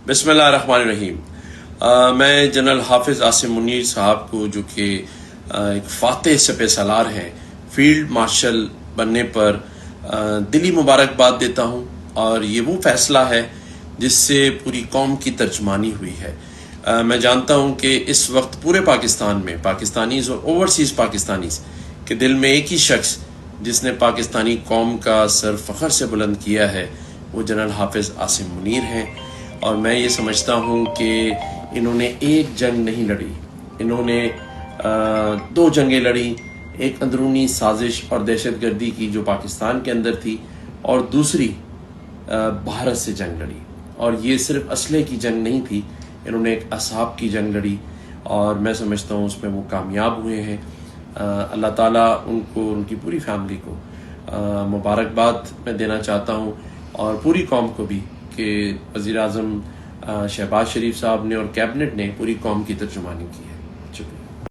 बिस्मिल्लाहिर्रहमानिर्रहीम। मैं जनरल हाफिज आसिम मुनीर साहब को, जो कि एक फातेह सपे सालार हैं, फील्ड मार्शल बनने पर दिली मुबारकबाद देता हूं। और ये वो फैसला है जिससे पूरी कौम की तर्जमानी हुई है। मैं जानता हूं कि इस वक्त पूरे पाकिस्तान में पाकिस्तानीज़ और ओवरसीज़ पाकिस्तानीज़ के दिल में एक ही शख्स जिसने पाकिस्तानी कौम का सर फख्र से बुलंद किया है, वो जनरल हाफिज आसिम मुनीर हैं। और मैं ये समझता हूँ कि इन्होंने एक जंग नहीं लड़ी, इन्होंने 2 जंगें लड़ी। एक अंदरूनी साजिश और दहशतगर्दी की जो पाकिस्तान के अंदर थी, और दूसरी भारत से जंग लड़ी। और ये सिर्फ असले की जंग नहीं थी, इन्होंने एक असहाब की जंग लड़ी, और मैं समझता हूँ उसमें वो कामयाब हुए हैं। अल्लाह ताला उनको, उनकी पूरी फैमिली को मुबारकबाद मैं देना चाहता हूँ, और पूरी कौम को भी, कि वज़ीर-ए-आज़म शहबाज शरीफ साहब ने और कैबिनेट ने पूरी कौम की तर्जुमानी की है। शुक्रिया।